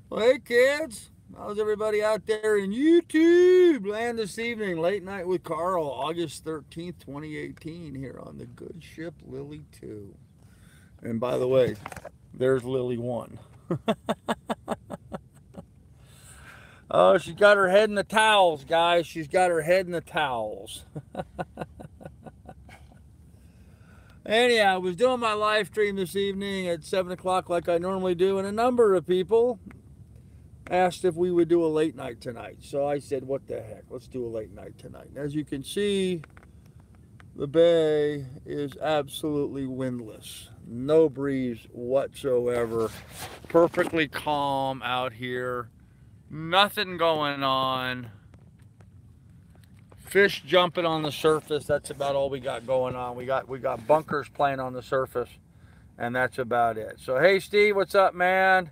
Well, hey kids, how's everybody out there in YouTube land this evening? Late night with Carl, August 13th, 2018, here on the good ship Lily 2. And by the way, there's Lily 1. Oh, she's got her head in the towels, guys. She's got her head in the towels. Anyhow, I was doing my live stream this evening at 7 o'clock like I normally do, and a number of people asked if we would do a late night tonight. So I said, what the heck, let's do a late night tonight. And as you can see, the bay is absolutely windless. No breeze whatsoever. Perfectly calm out here. Nothing going on. Fish jumping on the surface. That's about all we got going on. We got bunkers playing on the surface, and that's about it. So hey Steve, what's up, man?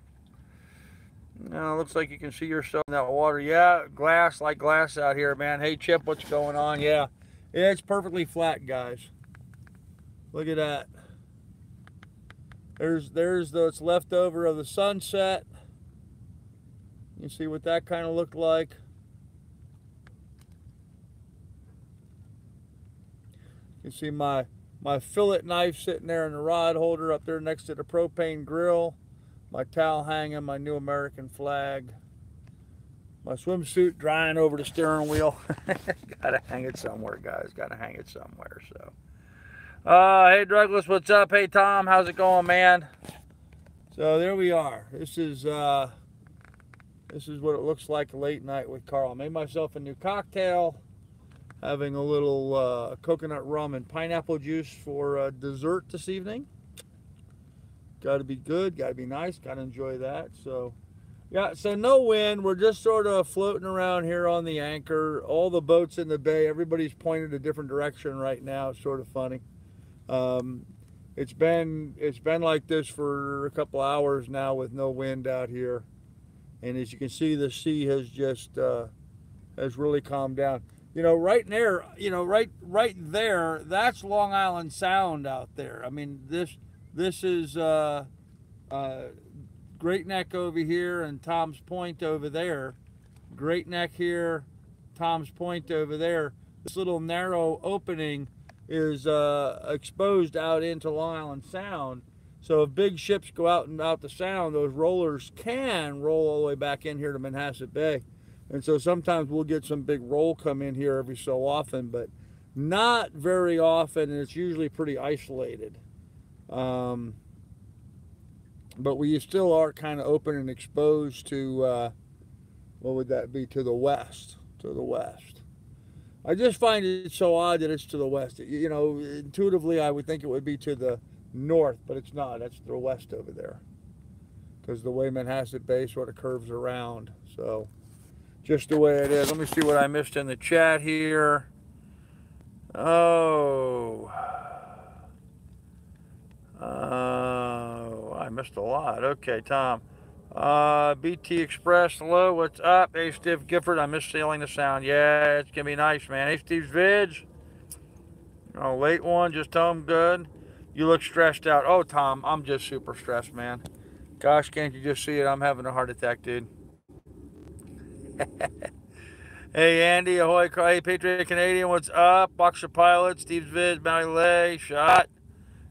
Looks like you can see yourself in that water. Yeah, glass like glass out here, man. Hey Chip, what's going on? Yeah, it's perfectly flat, guys. Look at that. There's what's left over of the sunset. You see what that kind of looked like. You see my fillet knife sitting there in the rod holder up there next to the propane grill. My towel hanging, my new American flag. My swimsuit drying over the steering wheel. Gotta hang it somewhere, guys. Gotta hang it somewhere. So, hey Douglas, what's up? Hey Tom, how's it going, man? So there we are. This is what it looks like late night with Carl. I made myself a new cocktail. Having a little coconut rum and pineapple juice for dessert this evening. Got to be good, got to be nice, got to enjoy that. So, yeah, so no wind. We're just sort of floating around here on the anchor. All the boats in the bay, everybody's pointed a different direction right now. It's sort of funny. It's been like this for a couple hours now with no wind out here. And as you can see, the sea has just has really calmed down. You know, right there, right there, that's Long Island Sound out there. I mean, this is Great Neck over here and Tom's Point over there. Great Neck here, Tom's Point over there. This little narrow opening is exposed out into Long Island Sound. So if big ships go out and out the sound, those rollers can roll all the way back in here to Manhasset Bay. And so sometimes we'll get some big roll come in here every so often, but not very often, and it's usually pretty isolated. But we still are kind of open and exposed to, what would that be, to the west, I just find it so odd that it's to the west. You know, intuitively I would think it would be to the north, but it's not. That's to the west over there because the way Manhasset Bay sort of curves around. So just the way it is. Let me see what I missed in the chat here. Oh, I missed a lot. Okay, Tom. BT Express, hello, what's up? Hey, Steve Gifford, I miss sailing the sound. Yeah, it's going to be nice, man. Hey, Steve's Vids. Oh, late one, just tell him good. You look stressed out. Oh, Tom, I'm just super stressed, man. Gosh, can't you just see it? I'm having a heart attack, dude. Hey, Andy, ahoy, hey, Patriot Canadian, what's up? Boxer Pilot, Steve's Vids, Malay, Shot.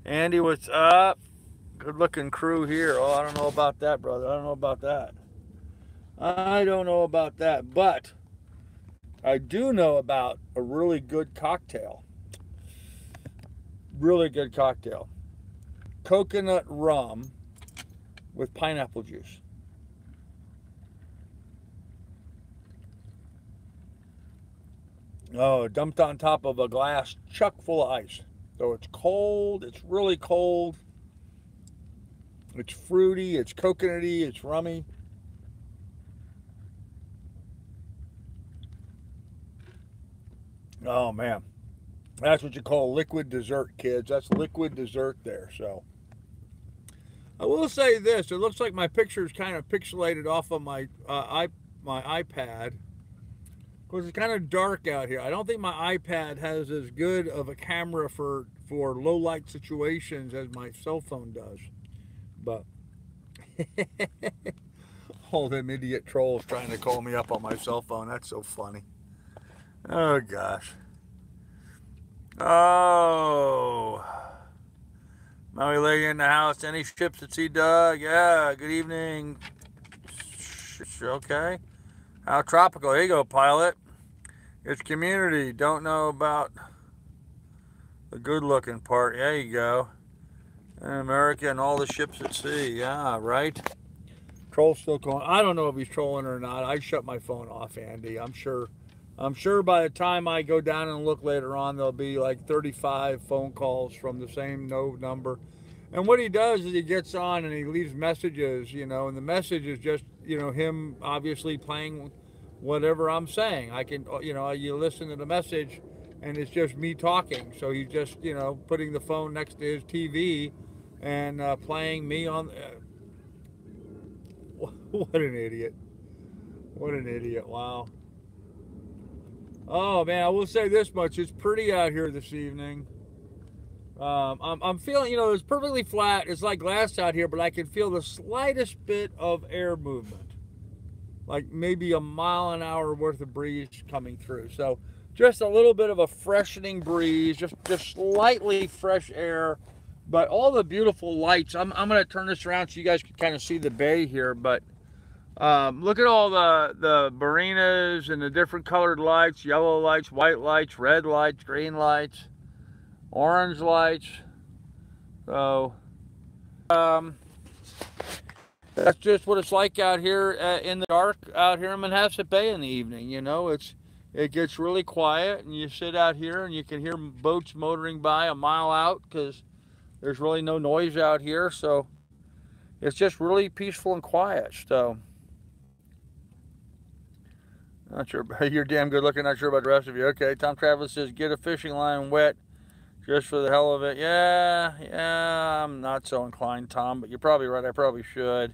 Andy, what's up? Good looking crew here. Oh, I don't know about that, brother. I don't know about that. I don't know about that, but I do know about a really good cocktail. Really good cocktail. Coconut rum with pineapple juice. Oh, dumped on top of a glass chuck full of ice. So it's cold, it's really cold. It's fruity, it's coconutty, it's rummy. Oh man. That's what you call liquid dessert, kids. That's liquid dessert there. So I will say this: it looks like my picture is kind of pixelated off of my iPad because it's kind of dark out here. I don't think my iPad has as good of a camera for low light situations as my cell phone does. But all them idiot trolls trying to call me up on my cell phone. That's so funny. Oh, gosh. Oh. Maui lady in the house. Any ships at sea, Doug? Yeah, good evening. Okay. How tropical. There you go, pilot. It's community. Don't know about the good-looking part. There you go. In America and all the ships at sea. Yeah, right? Troll's still calling. I don't know if he's trolling or not. I shut my phone off, Andy. I'm sure by the time I go down and look later on, there'll be like 35 phone calls from the same number. And what he does is he gets on and he leaves messages, you know, and the message is just, you know, him obviously playing whatever I'm saying. I can, you know, you listen to the message and it's just me talking. So he's just, you know, putting the phone next to his TV and playing me on. What an idiot. What an idiot. Wow. Oh, man, I will say this much. It's pretty out here this evening. I'm feeling, you know, it's perfectly flat. It's like glass out here, but I can feel the slightest bit of air movement. Like maybe a mile an hour worth of breeze coming through. So just a little bit of a freshening breeze, just slightly fresh air. But all the beautiful lights. I'm going to turn this around so you guys can kind of see the bay here. But look at all the marinas and the different colored lights, yellow lights, white lights, red lights, green lights, orange lights. So that's just what it's like out here in the dark out here in Manhasset Bay in the evening. You know, it gets really quiet and you sit out here and you can hear boats motoring by a mile out because there's really no noise out here. So it's just really peaceful and quiet. So not sure. You're damn good looking. Not sure about the rest of you. Okay. Tom Travis says, get a fishing line wet just for the hell of it. Yeah. I'm not so inclined, Tom, but you're probably right. I probably should.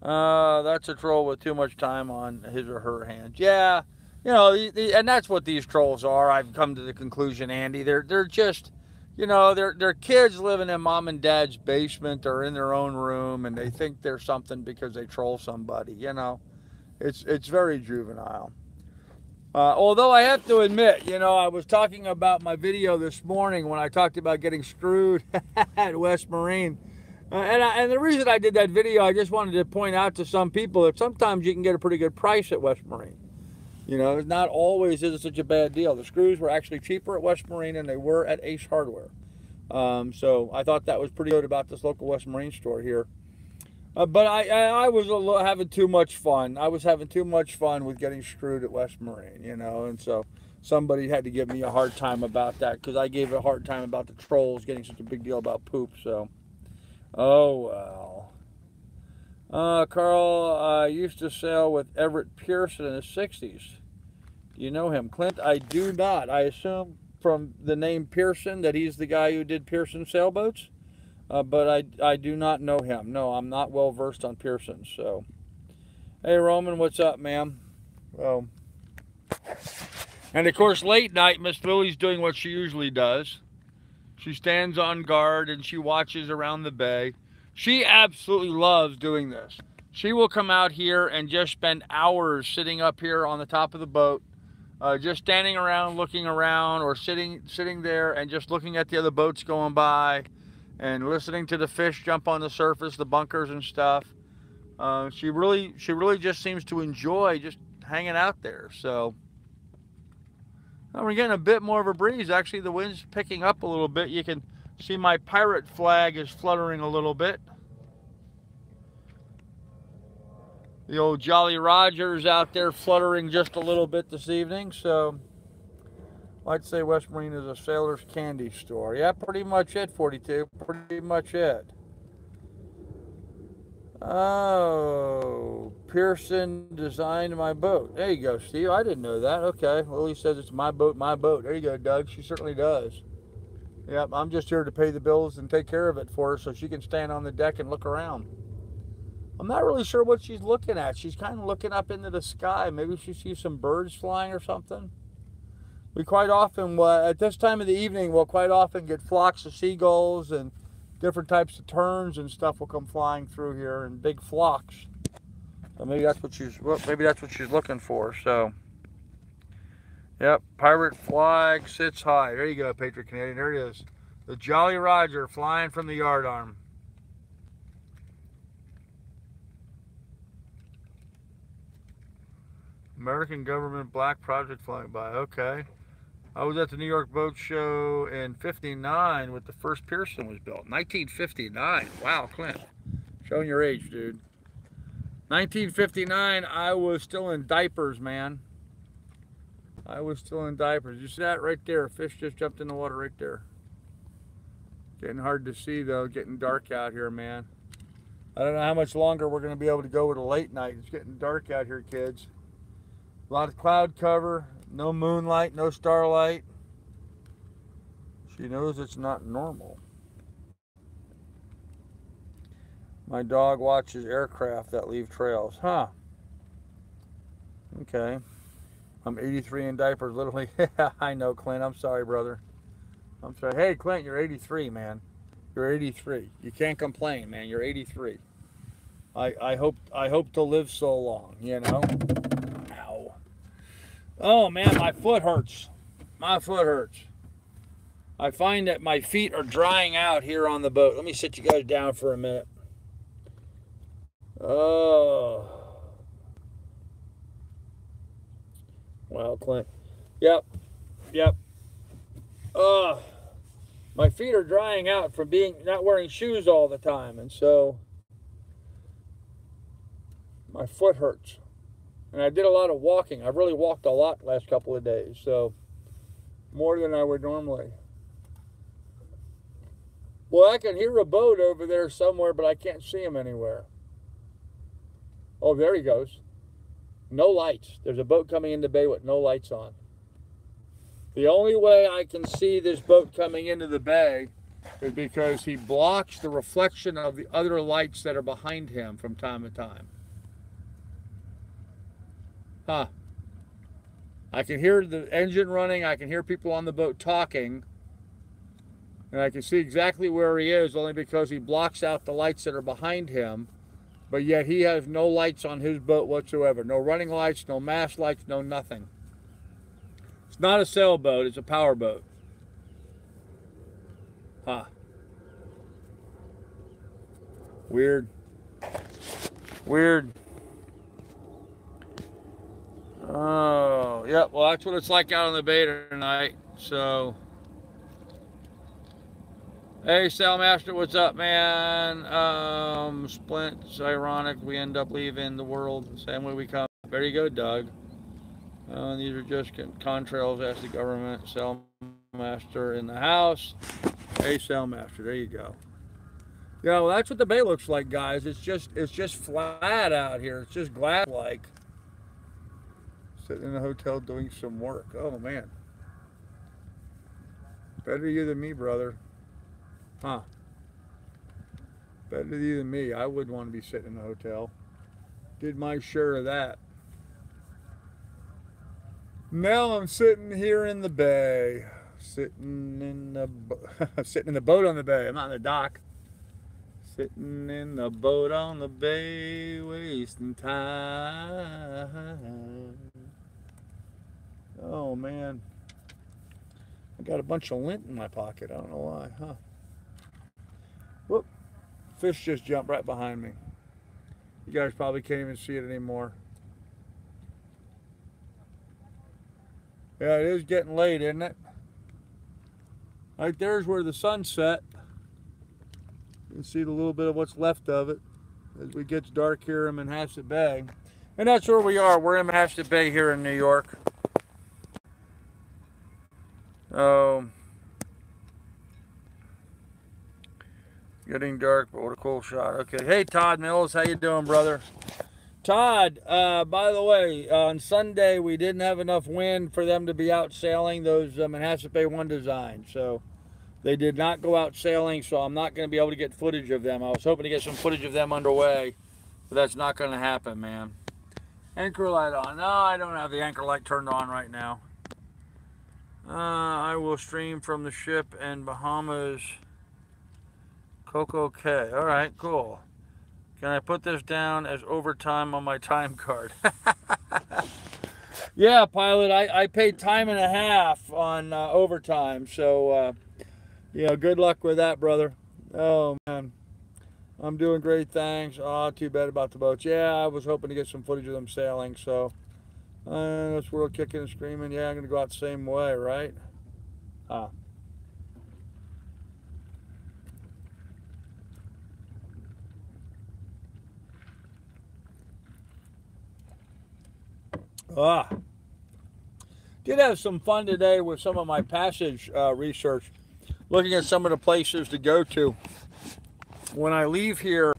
That's a troll with too much time on his or her hands. Yeah. You know, and that's what these trolls are. I've come to the conclusion, Andy. They're just, you know, they're kids living in mom and dad's basement or in their own room, and they think they're something because they troll somebody. You know, it's very juvenile. Although I have to admit, you know, I was talking about my video this morning when I talked about getting screwed at West Marine. And the reason I did that video, I just wanted to point out to some people that sometimes you can get a pretty good price at West Marine. You know, not always is it such a bad deal. The screws were actually cheaper at West Marine than they were at Ace Hardware. So I thought that was pretty good about this local West Marine store here. But I was having too much fun. I was having too much fun with getting screwed at West Marine, you know, and so somebody had to give me a hard time about that because I gave a hard time about the trolls getting such a big deal about poop. So, oh well. Carl used to sail with Everett Pearson in the 60s. Do you know him? Clint, I do not. I assume from the name Pearson that he's the guy who did Pearson sailboats. But I do not know him. No, I'm not well versed on Pearson. So, hey Roman, what's up, ma'am? Oh, and of course, late night, Miss Lily's doing what she usually does. She stands on guard and she watches around the bay. She absolutely loves doing this. She will come out here and just spend hours sitting up here on the top of the boat, just standing around, looking around, or sitting there and just looking at the other boats going by. And listening to the fish jump on the surface, the bunkers and stuff. She really just seems to enjoy just hanging out there. So we're getting a bit more of a breeze. Actually, the wind's picking up a little bit. You can see my pirate flag is fluttering a little bit. The old Jolly Roger's out there fluttering just a little bit this evening. So I'd say West Marine is a sailor's candy store. Yeah, pretty much it, 42. Pretty much it. Oh, Pearson designed my boat. There you go, Steve. I didn't know that. Okay. Lily says it's my boat, my boat. There you go, Doug. She certainly does. Yep, I'm just here to pay the bills and take care of it for her so she can stand on the deck and look around. I'm not really sure what she's looking at. She's kind of looking up into the sky. Maybe she sees some birds flying or something. We quite often, at this time of the evening, we'll quite often get flocks of seagulls and different types of terns and stuff will come flying through here in big flocks. So maybe that's what she's, well, maybe that's what she's looking for. So, yep, pirate flag sits high. There you go, Patriot Canadian. There it is. The Jolly Roger flying from the yardarm. American government black project flying by. Okay. I was at the New York Boat Show in '59 when the first Pearson was built. 1959. Wow, Clint. Showing your age, dude. 1959, I was still in diapers, man. I was still in diapers. You see that right there? A fish just jumped in the water right there. Getting hard to see, though. Getting dark out here, man. I don't know how much longer we're going to be able to go with a late night. It's getting dark out here, kids. A lot of cloud cover. No moonlight, no starlight. She knows it's not normal. My dog watches aircraft that leave trails. Huh. Okay. I'm 83 in diapers, literally. I know, Clint. I'm sorry, brother. I'm sorry. Hey, Clint, you're 83, man. You're 83. You can't complain, man. You're 83. I hope to live so long, you know? Ow. Oh, man, my foot hurts. My foot hurts. I find that my feet are drying out here on the boat. Let me sit you guys down for a minute. Oh. Wow, Clint. Yep. Oh. My feet are drying out from not wearing shoes all the time, and so my foot hurts. And I did a lot of walking. I really walked a lot the last couple of days, so more than I would normally. Well, I can hear a boat over there somewhere, but I can't see him anywhere. Oh, there he goes. No lights. There's a boat coming into the bay with no lights on. The only way I can see this boat coming into the bay is because he blocks the reflection of the other lights that are behind him from time to time. Huh. I can hear the engine running. I can hear people on the boat talking. And I can see exactly where he is only because he blocks out the lights that are behind him. But yet he has no lights on his boat whatsoever. No running lights, no mast lights, no nothing. It's not a sailboat, it's a power boat. Huh. Weird. Weird. Oh, yeah, well, that's what it's like out on the bay tonight, so. Hey, Sailmaster, what's up, man? Splint, it's ironic we end up leaving the world the same way we come. There you go, Doug. These are just contrails, ask the government. Sailmaster in the house. Hey, Sailmaster, there you go. Yeah, well, that's what the bay looks like, guys. It's just flat out here. It's just glass-like. Sitting in a hotel doing some work. Oh, man. Better you than me, brother. Huh. Better you than me. I wouldn't want to be sitting in a hotel. Did my share of that. Now I'm sitting here in the bay. Sitting in the boat on the bay. I'm not in the dock. Sitting in the boat on the bay, wasting time. Oh, man. I got a bunch of lint in my pocket. I don't know why, huh? Whoop. Fish just jumped right behind me. You guys probably can't even see it anymore. Yeah, it is getting late, isn't it? Right there's where the sun set. You can see a little bit of what's left of it as we get dark here in Manhasset Bay. And that's where we are. We're in Manhasset Bay here in New York. Getting dark, but what a cool shot. Okay, hey Todd Mills, how you doing, brother? Todd, by the way, on Sunday we didn't have enough wind for them to be out sailing those Manhasset Bay 1 designs, so they did not go out sailing, so I'm not going to be able to get footage of them. I was hoping to get some footage of them underway, but that's not going to happen, man. Anchor light on. No, I don't have the anchor light turned on right now. I will stream from the ship in Bahamas. Coco K. All right, cool. Can I put this down as overtime on my time card? Yeah, pilot, I paid time and a half on overtime, so you know, good luck with that, brother. Oh man, I'm doing great, thanks. Oh, too bad about the boats. Yeah, I was hoping to get some footage of them sailing, so this world kicking and screaming. Yeah, I'm gonna go out the same way, right? Ah. Ah. Did have some fun today with some of my passage research, looking at some of the places to go to. When I leave here,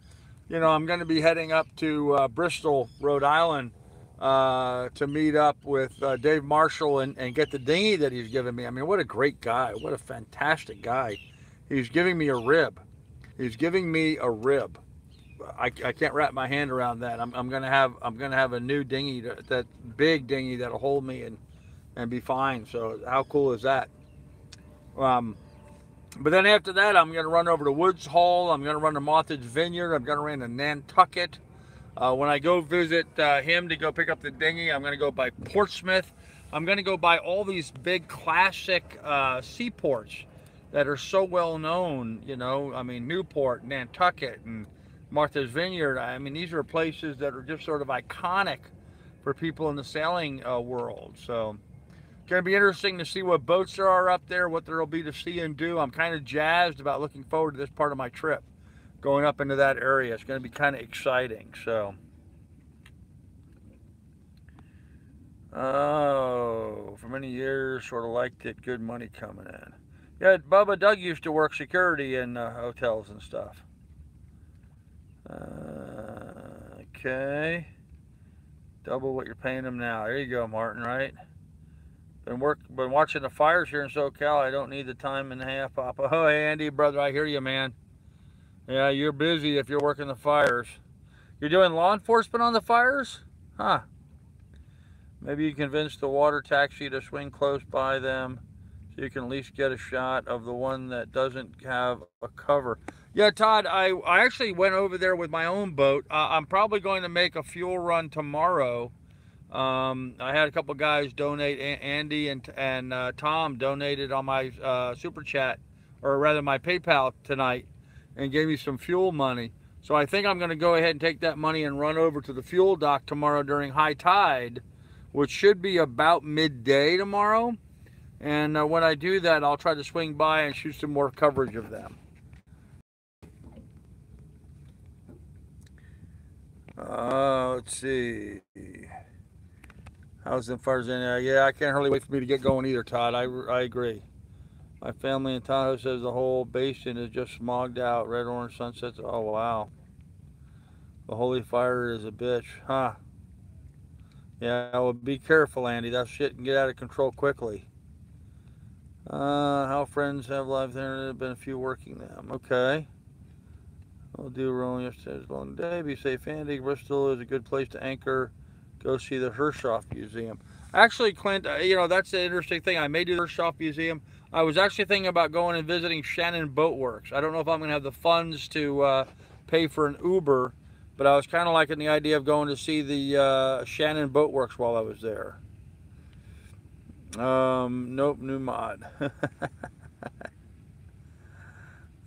you know, I'm going to be heading up to Bristol, Rhode Island, to meet up with Dave Marshall and get the dinghy that he's given me. I mean, what a great guy. What a fantastic guy. He's giving me a rib. He's giving me a rib. I can't wrap my hand around that. I'm gonna have a new dinghy, that big dinghy that'll hold me and be fine. So how cool is that? But then after that, I'm going to run over to Woods Hole. I'm going to run to Martha's Vineyard. I'm going to run to Nantucket. When I go visit him to go pick up the dinghy, I'm going to go by Portsmouth. I'm going to go by all these big classic seaports that are so well known. You know, I mean, Newport, Nantucket, and Martha's Vineyard. I mean, these are places that are just sort of iconic for people in the sailing world. So going to be interesting to see what boats there are up there, what there will be to see and do. I'm kind of jazzed about looking forward to this part of my trip, going up into that area. It's going to be kind of exciting. So, oh, for many years, sort of liked it. Good money coming in. Yeah, Bubba Doug used to work security in hotels and stuff. Okay. Double what you're paying him now. There you go, Martin, right? Been watching the fires here in SoCal. I don't need the time and a half, Papa. Oh, hey, Andy, brother, I hear you, man. Yeah, you're busy if you're working the fires. You're doing law enforcement on the fires? Huh. Maybe you convince the water taxi to swing close by them so you can at least get a shot of the one that doesn't have a cover. Yeah, Todd, I actually went over there with my own boat. I'm probably going to make a fuel run tomorrow. I had a couple guys donate. Andy and Tom donated on my super chat, or rather my PayPal tonight, and gave me some fuel money. So I think I'm going to go ahead and take that money and run over to the fuel dock tomorrow during high tide, which should be about midday tomorrow. And when I do that, I'll try to swing by and shoot some more coverage of them. Let's see. How's the fires in there? Yeah, I can't hardly wait for me to get going either, Todd. I agree. My family in Tahoe says the whole basin is just smogged out. Red, orange sunsets. Oh, wow. The holy fire is a bitch. Huh. Yeah, well, be careful, Andy. That shit can get out of control quickly. How friends have lives there. There have been a few working them. Okay. I'll do rolling yesterday's long day. Be safe, Andy. Bristol is a good place to anchor. Go see the Hershoff Museum. Actually, Clint, you know, that's the interesting thing. I may do the Hershoff Museum. I was actually thinking about going and visiting Shannon Boat Works. I don't know if I'm going to have the funds to pay for an Uber, but I was kind of liking the idea of going to see the Shannon Boat Works while I was there. Nope, new mod.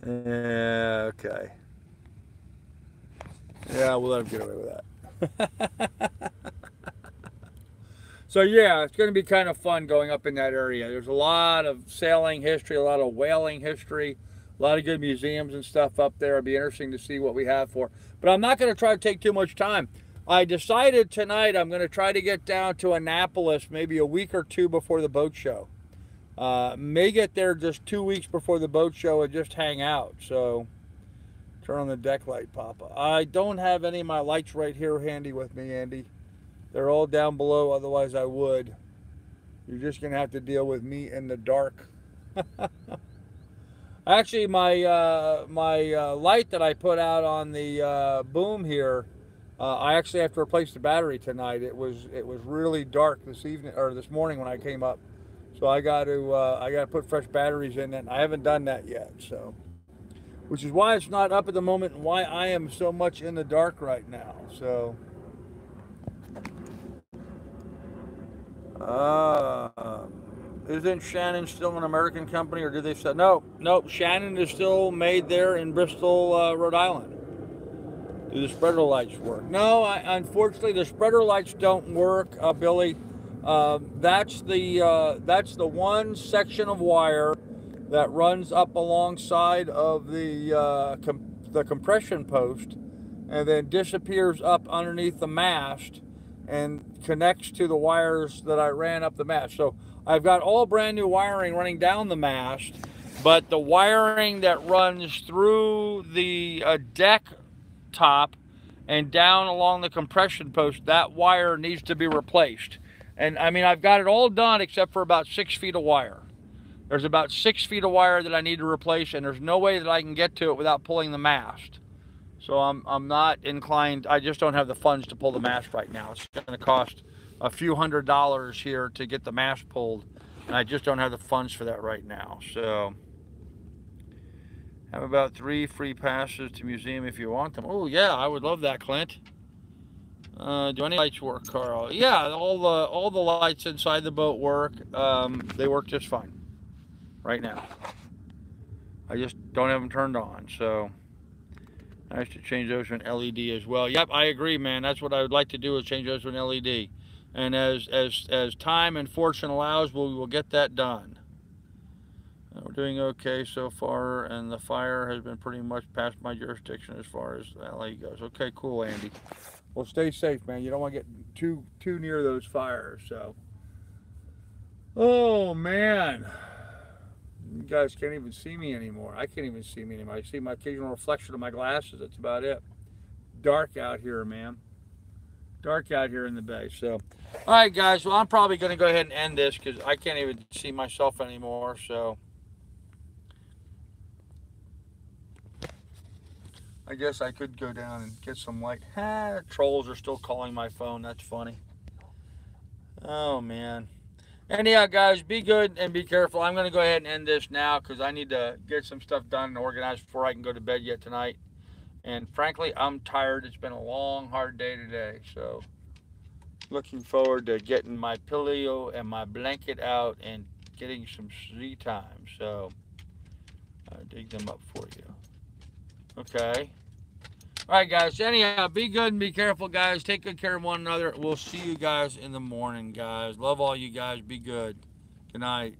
Yeah, okay. Yeah, we'll let him get away with that. So yeah, it's going to be kind of fun going up in that area. There's a lot of sailing history, a lot of whaling history, a lot of good museums and stuff up there. It'll be interesting to see what we have for. But I'm not going to try to take too much time. I decided tonight I'm going to try to get down to Annapolis maybe a week or two before the boat show. May get there just 2 weeks before the boat show and just hang out. So turn on the deck light, Papa. I don't have any of my lights right here handy with me, Andy. They're all down below, otherwise I would. You're just going to have to deal with me in the dark. Actually, my light that I put out on the boom here, I actually have to replace the battery tonight. It was really dark this evening or this morning when I came up, so I got to put fresh batteries in it. I haven't done that yet. So which is why it's not up at the moment and why I am so much in the dark right now. So, isn't Shannon still an American company, or did they say no? No, Shannon is still made there in Bristol, Rhode Island. Do the spreader lights work? No, unfortunately, the spreader lights don't work, Billy. That's the one section of wire that runs up alongside of the compression post, and then disappears up underneath the mast and connects to the wires that I ran up the mast. So I've got all brand new wiring running down the mast, but the wiring that runs through the deck top and down along the compression post, that wire needs to be replaced. And I mean, I've got it all done except for about 6 feet of wire. There's about 6 feet of wire that I need to replace, and there's no way that I can get to it without pulling the mast. So I'm not inclined, I just don't have the funds to pull the mast right now. It's going to cost a few $100s here to get the mast pulled, and I just don't have the funds for that right now. So, have about 3 free passes to museum if you want them. Oh yeah, I would love that, Clint. Do any lights work, Carl? Yeah, all the lights inside the boat work. They work just fine right now. I just don't have them turned on. So nice to change those to an LED as well. Yep, I agree, man. That's what I would like to do, is change those to an LED. And as time and fortune allows, we will get that done. We're doing okay so far, and the fire has been pretty much past my jurisdiction as far as LA goes. Okay, cool, Andy. Well, stay safe, man. You don't want to get too near those fires. So, oh man, you guys can't even see me anymore. I can't even see me anymore. I see my occasional reflection of my glasses. That's about it. Dark out here, man. Dark out here in the bay. So, all right, guys. Well, I'm probably going to go ahead and end this because I can't even see myself anymore. So, I guess I could go down and get some light. Trolls are still calling my phone. That's funny. Oh, man. Anyhow, guys, be good and be careful. I'm going to go ahead and end this now because I need to get some stuff done and organized before I can go to bed yet tonight. And frankly, I'm tired. It's been a long, hard day today. So, looking forward to getting my pillow and my blanket out and getting some sleep time. So, I'll dig them up for you. Okay. All right, guys. Anyhow, be good and be careful, guys. Take good care of one another. We'll see you guys in the morning, guys. Love all you guys. Be good. Good night.